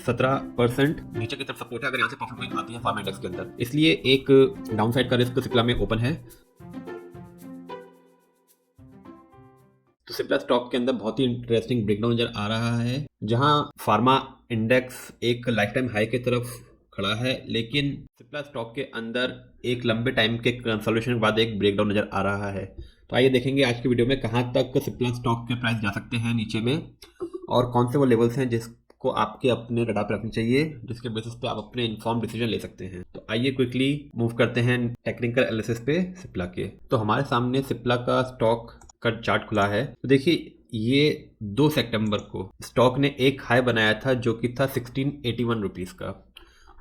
17% नीचे की तरफ सपोर्ट है अगर यहाँ से प्रॉफिट बुकिंग आती है फार्मा इंडेक्स के अंदर, इसलिए एक डाउनसाइड का रिस्क सिप्ला में ओपन है। तो सिप्ला स्टॉक के अंदर बहुत ही इंटरेस्टिंग ब्रेकडाउन नजर आ रहा है, जहां फार्मा इंडेक्स एक लाइफ टाइम हाई की तरफ खड़ा है, लेकिन सिप्ला स्टॉक के अंदर एक लंबे टाइम के कंसोलिडेशन के बाद एक ब्रेकडाउन नजर आ रहा है। तो आइए देखेंगे आज की वीडियो में कहां तक सिप्ला स्टॉक के प्राइस जा सकते हैं नीचे में, और कौन से वो लेवल्स हैं जिसको आपके अपने रडार पर रखनी चाहिए, जिसके बेसिस पे आप अपने इन्फॉर्म डिसीजन ले सकते हैं। तो आइए क्विकली मूव करते हैं टेक्निकल एनालिसिस पे सिप्ला के। तो हमारे सामने सिप्ला का स्टॉक का चार्ट खुला है। तो देखिए ये 2 सितंबर को स्टॉक ने एक हाई बनाया था जो कि था 1681 रुपीज़ का,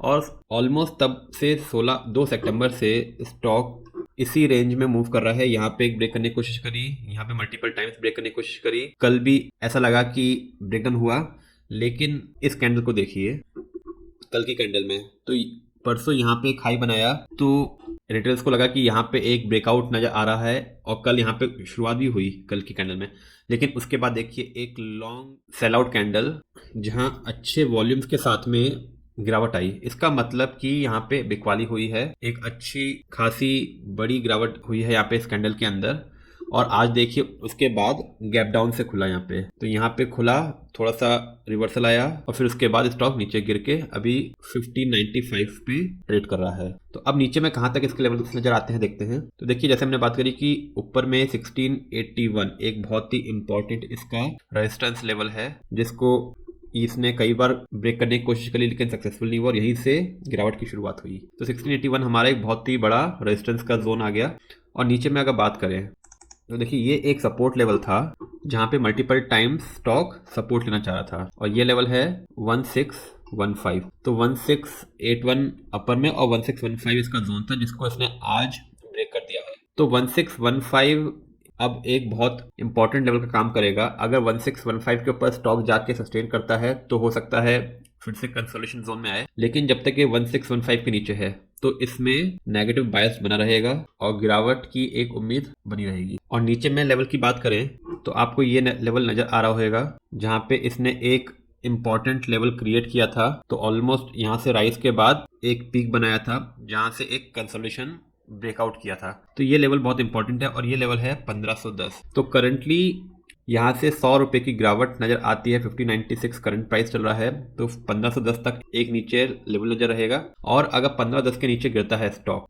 और ऑलमोस्ट तब से 2 सितंबर से स्टॉक इसी रेंज में मूव कर रहा है। यहाँ पे एक ब्रेक करने की कोशिश करी, यहाँ पे मल्टीपल टाइम्स ब्रेक करने की कोशिश करी, कल भी ऐसा लगा कि ब्रेकडाउन हुआ, लेकिन इस कैंडल को देखिए, कल की कैंडल में तो परसों यहाँ पे एक हाई बनाया, तो रिटेलर्स को लगा कि यहाँ पे एक ब्रेकआउट नजर आ रहा है, और कल यहाँ पे शुरुआत भी हुई कल की कैंडल में, लेकिन उसके बाद देखिए एक लॉन्ग सेल आउट कैंडल जहाँ अच्छे वॉल्यूम्स के साथ में गिरावट आई। इसका मतलब कि यहाँ पे बिकवाली हुई है, एक अच्छी खासी बड़ी गिरावट हुई है यहाँ पे इस कैंडल के अंदर। और आज देखिए उसके बाद गैप डाउन से खुला यहाँ पे, तो यहाँ पे खुला, थोड़ा सा रिवर्सल आया, और फिर उसके बाद स्टॉक नीचे गिर के अभी 1595 पे ट्रेड कर रहा है। तो अब नीचे में कहाँ तक इसके लेवल नजर आते हैं देखते हैं। तो देखिए जैसे हमने बात करी कि ऊपर में 1681 एक बहुत ही इंपॉर्टेंट इसका रेजिस्टेंस लेवल है, जिसको इसने कई बार ब्रेक करने की कोशिश करी लेकिन सक्सेसफुल नहीं हुआ, और यहीं से गिरावट की शुरुआत हुई। तो 1681 हमारा एक बहुत ही बड़ा रेजिस्टेंस का जोन आ गया। और नीचे में अगर बात करें तो देखिए ये एक सपोर्ट लेवल था जहां पे मल्टीपल टाइम्स स्टॉक सपोर्ट लेना चाह रहा था, और ये लेवल है 1615। तो 1681 अपर में और 1615 इसका जोन था जिसको इसने आज ब्रेक कर दिया है। तो 1615 अब एक बहुत इंपॉर्टेंट लेवल का काम करेगा। अगर 1615 के ऊपर स्टॉक जाके सस्टेन करता है तो हो सकता है फिर से कंसोलिडेशन जोन में आए, लेकिन जब तक ये 1615 के नीचे है तो इसमें नेगेटिव बायस बना रहेगा और गिरावट की एक उम्मीद बनी रहेगी। और नीचे में लेवल की बात करें तो आपको ये लेवल नजर आ रहा होगा जहां पे इसने एक इंपॉर्टेंट लेवल क्रिएट किया था। तो ऑलमोस्ट यहां से राइज के बाद एक पीक बनाया था जहां से एक कंसोलिडेशन ब्रेकआउट किया था। तो ये लेवल बहुत इंपॉर्टेंट है, और ये लेवल है 1510। तो करंटली यहाँ से 100 रुपए की गिरावट नजर आती है, 1596 करंट प्राइस चल रहा है, तो 1510 तक एक नीचे लेवल नजर रहेगा। और अगर 1510 के नीचे गिरता है स्टॉक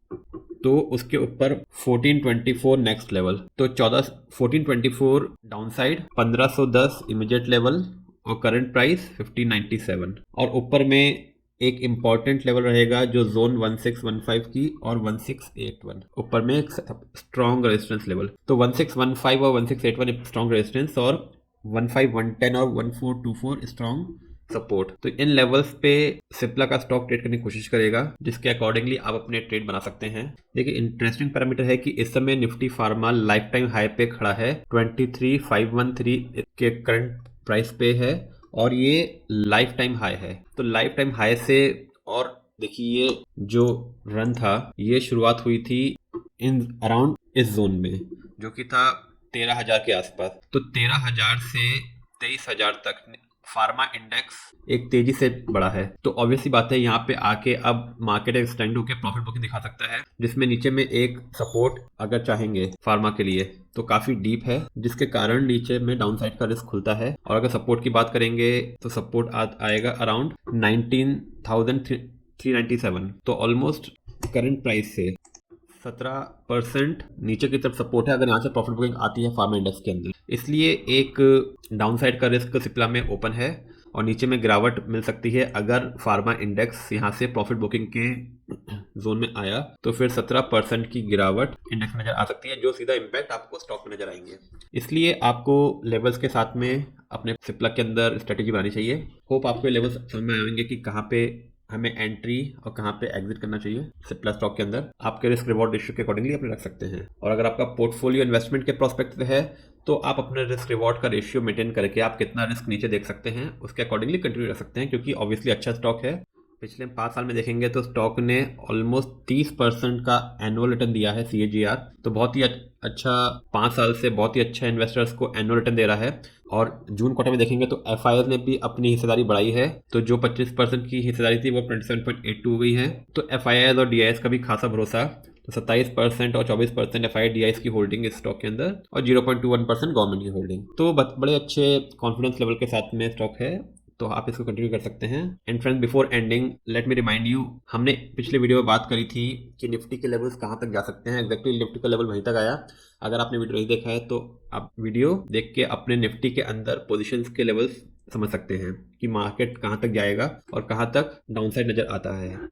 तो उसके ऊपर 1424 नेक्स्ट लेवल, तो 1424 डाउनसाइड, 1510 इमीडिएट लेवल, और करंट प्राइस 1597। और ऊपर में एक इम्पॉर्टेंट लेवल रहेगा जो जोन 1615 की और 1681, ऊपर में एक स्ट्रॉन्ग रेजिस्टेंस लेवल। तो 1615 और 1681 स्ट्रॉन्ग रेजिस्टेंस, और 15110 और 1424 स्ट्रॉन्ग सपोर्ट। तो इन लेवल्स पे सिप्ला का स्टॉक ट्रेड करने की कोशिश करेगा, जिसके अकॉर्डिंगली आप अपने ट्रेड बना सकते हैं। देखिए इंटरेस्टिंग पैरामीटर है कि इस समय Nifty pharma life time high पे खड़ा है, 23513 के करंट प्राइस पे है, और ये लाइफ टाइम हाई है। तो लाइफ टाइम हाई से, और देखिए ये जो रन था ये शुरुआत हुई थी इन अराउंड इस जोन में जो कि था 13,000 के आसपास। तो 13,000 से 23,000 तक फार्मा इंडेक्स एक तेजी से बढ़ा है। तो ऑब्वियसली बात है यहाँ पे आके अब मार्केट एक्सटेंड होकर प्रॉफिट बुकिंग दिखा सकता है, जिसमें नीचे में एक सपोर्ट अगर चाहेंगे फार्मा के लिए तो काफी डीप है, जिसके कारण नीचे में डाउनसाइड का रिस्क खुलता है। और अगर सपोर्ट की बात करेंगे तो सपोर्ट आएगा अराउंड 19,397। तो ऑलमोस्ट करंट प्राइस से 17% नीचे की तरफ सपोर्ट है अगर यहाँ से प्रॉफिट बुकिंग आती है फार्मा इंडेक्स के अंदर, इसलिए एक डाउनसाइड का रिस्क सिप्ला में ओपन है, और नीचे में गिरावट मिल सकती है अगर फार्मा इंडेक्स यहाँ से प्रॉफिट बुकिंग के जोन में आया, तो फिर 17% की गिरावट इंडेक्स में नजर आ सकती है, जो सीधा इम्पैक्ट आपको स्टॉक में नजर आएंगे। इसलिए आपको लेवल्स के साथ में अपने सिप्ला के अंदर स्ट्रेटेजी बनानी चाहिए। होप आपको लेवल्स समझ में आएंगे कि कहाँ पे हमें एंट्री और कहाँ पे एग्जिट करना चाहिए सिप्ला स्टॉक के अंदर। आपके रिस्क रिवॉर्ड रेशियो के अकॉर्डिंगली अपने रख सकते हैं, और अगर आपका पोर्टफोलियो इन्वेस्टमेंट के प्रोस्पेक्ट है तो आप अपने रिस्क रिवॉर्ड का रेशियो मेंटेन करके आप कितना रिस्क नीचे देख सकते हैं उसके अकॉर्डिंगली कंटिन्यू रख सकते हैं, क्योंकि ऑब्वियसली अच्छा स्टॉक है। पिछले 5 साल में देखेंगे तो स्टॉक ने ऑलमोस्ट 30% का एनुअल रिटर्न दिया है CAGR, तो बहुत ही अच्छा 5 साल से बहुत ही अच्छा इन्वेस्टर्स को एनुअल रिटर्न दे रहा है। और जून क्वार्टर में देखेंगे तो एफ ने भी अपनी हिस्सेदारी बढ़ाई है, तो जो 25% की हिस्सेदारी थी वो 27.82 हो गई है। तो एफ और डी का भी खासा भरोसा, तो 27% और 24% एफ आई की होल्डिंग इस स्टॉक के अंदर और 0.21% गवर्नमेंट की होल्डिंग। तो बड़े अच्छे कॉन्फिडेंस लेवल के साथ में स्टॉक है, तो आप इसको कंटिन्यू कर सकते हैं। And friends, before ending let me remind you, हमने पिछले वीडियो में बात करी थी कि निफ्टी के लेवल्स कहाँ तक जा सकते हैं। एग्जैक्टली निफ्टी का लेवल वहीं तक आया। अगर आपने वीडियो नहीं देखा है तो आप वीडियो देख के अपने निफ्टी के अंदर पोजीशंस के लेवल्स समझ सकते हैं कि मार्केट कहाँ तक जाएगा और कहाँ तक डाउनसाइड नजर आता है।